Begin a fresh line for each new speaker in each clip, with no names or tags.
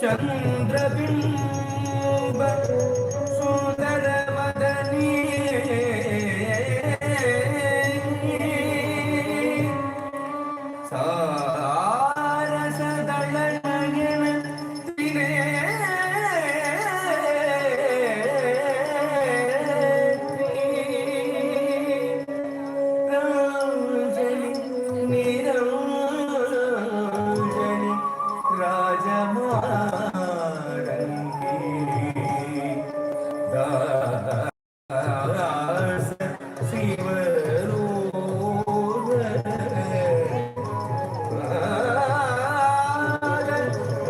चंद्रबिंब सुंदर मदनी सारस दलन तिरे रंजनी निरंजनी राजमारंगी दास शिवरूप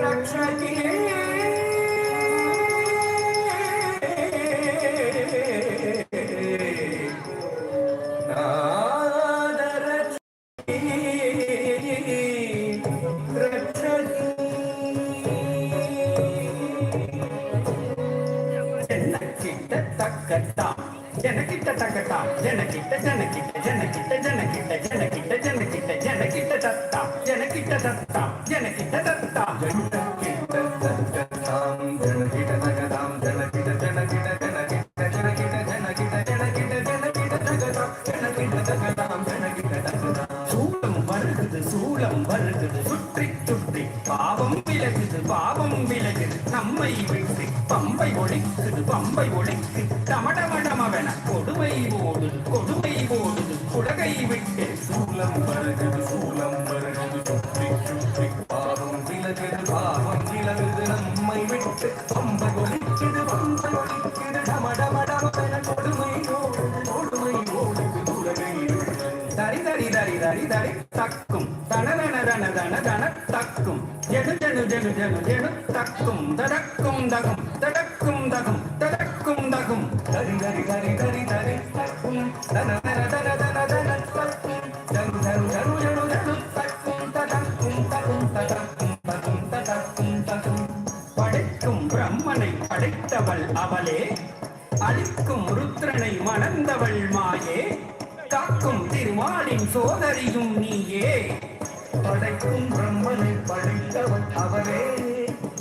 रक्षकी जनकिट तकता जनकिट जनकिट जनकिट जनकिट जनकिट जनकिट जनकिट दत्ता जनकिट दत्ता जनकिट दत्ता जनकिट दत्ताम जनकिट तकताम जनकिट जनकिट जनकिट जनकिट जनकिट जनकिट जनकिट तकताम जनकिट तकताम जनकिट दत्ताम சூளம் வருகுது சுற்றி சுற்றி பாவம் விலகுது நம்மை விட்டு பம்பை ஒழிக்கு டமடமடமவென கொடுமை ஓடுது குலகை விட்டு சூளம் வருகுது சுற்றி சுற்றி பாவம் விலகுது நம்மை விட்டு பம்பை ஒழிக்குது டமடமடமவென கொடுமை ஓடுது குலகை விட்டு தரி தரி தரி தரி தரி தக்கும் தனதன தன தன தன தக்கும் ஜெனு ஜெனு ஜெனு ஜெனு ஜெனு தக்கும் தடக்கும் தகும் தடக்கும் தகும் தடக்கும் தகும் தரி தரி தரி தரி தரி தக்கும் தன தன தன தன தன தக்கும் ஜனு ஜனு ஜனு ஜனு ஜனு தக்கும் தடக்கும் தகும் தடக்கும் தகும் தடக்கும் தகும் படைக்கும் பிரம்மனை படைத்தவள் அவளே அளிக்கும் ருத்ரனை மணந்தவள் மாயே காக்கும் திருமாலின் சோதரியும் நீயே படைக்கும் பிரம்மனை படைத்தவள் அவரே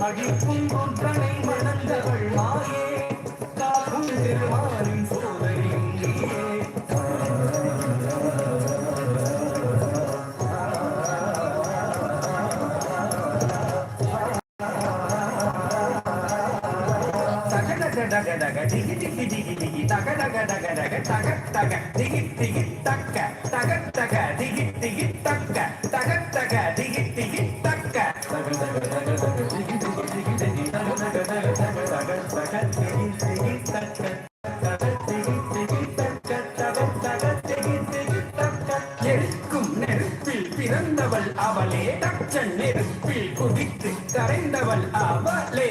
அழிக்கும் ருத்ரனை மணந்தவள் மாயே காக்கும் திருமாலின் சோதரியும் நீயே டக டக டிகி டிகி டிகி டிகி டக டக டக டக டக டக டிகி டிகி டக்க டக டக டிகி டிகி டக்க டக டக டிகி டிகி டக்க டக டக டக டக டிகி டிகி டிகி டிகி டக டக டக டக டக டக டிகி டிகி டக்க டக டிகி டிகி டக்க டக டக டிகி டிகி டக்க எரிக்கும் நெருப்பில் பிறந்தவள் அவளே தச்சன் நெருப்பில் குதித்து கரைந்தவள் அவளே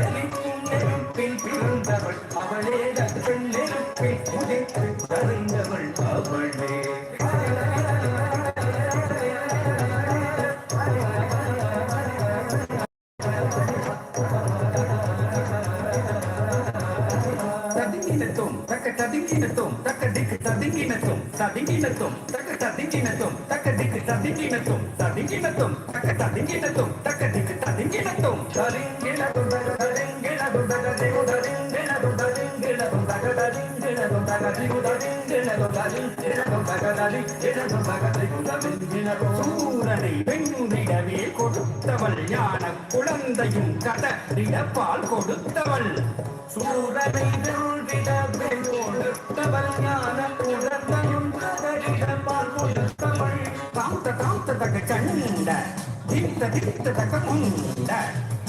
எரிக்கும் நெருப்பில் பிறந்தவள் அவளே தச்சன் நெருப்பில் குதித்து கரைந்தவள் அவளே ததிங்கினத்தும் தக்க டிக்கு ததிங்கினத்தும் ததிங்கினத்தும் தக்க ததிங்கினத்தும் தக்க டிக்கு ததிங்கினத்தும் ததிங்கினத்தும் தக்க ததிங்கினத்தும் தக்க டிக்கு ததிங்கினத்தும் ததிங்கினதும் தக ததிங்கினதும் தக திகு ததிங்கினதும் ததிங்கினதும் தக ததிங்கினதும் தக திகு ததிங்கினதும் ததிங்கினதும் தக ததிங்கினதும் தக திகு ததிங்கினதும் சூரனை வென்றிடவே கொடுத்தவள் ஞான குழந்தையும் கடலிட பால் கொடுத்தவள் சூரனை வென்றிடவே கொடுத்தவள் ஞான குழந்தையும் கடலிட பால் கொடுத்தவள் காந்த காந்த தக கண்ட தித்த தித்த தக முண்ட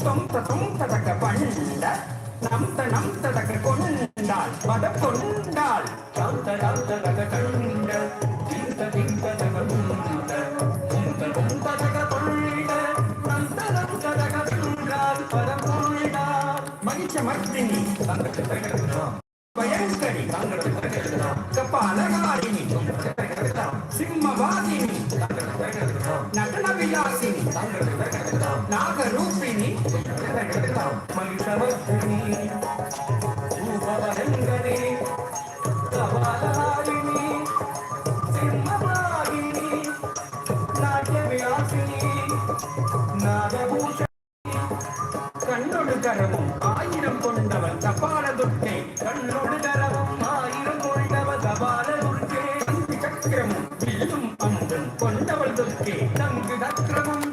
தொந்த தொந்த தக பண்ட நம்த நம்த தக கொண்டாள் பத கொண்டாள் காந்த காந்த தக கண்ட தித்த தித்த தக முண்ட தொந்த தொந்த தக கொண்ட நம்த நம்த தக கொண்டாள் பத கொண்டாள் மகிஷ மர்த்தினி தங்களுக்கு தகடலாம் பயங்கரி தங்களுக்கு தகடலாம் கபாலகாரிணி சிம்மவாதினி தங்களுக்கு தகடலாம் நடன விலாசினி தங்களுக்கு தகடலாம் நாகரூபிணி தகடலாம் மகிஷ மர்த்தினி ரூபவரங்கரி கபாலகாரிணி சிம்மவாதினி நாட்ய விலாசினி நாகபூஷ கண்ணொடு கரமும் ஆயிரம் கொண்டவள் கபால துர்க்கை கண்ணொடு கரமும் ஆயிரம் கொண்டவள் கபால துர்க்கே சங்கு சக்கரமும் வில்லும் அம்பும் கொண்டவள் துர்க்கே சங்கு சக்கரமும்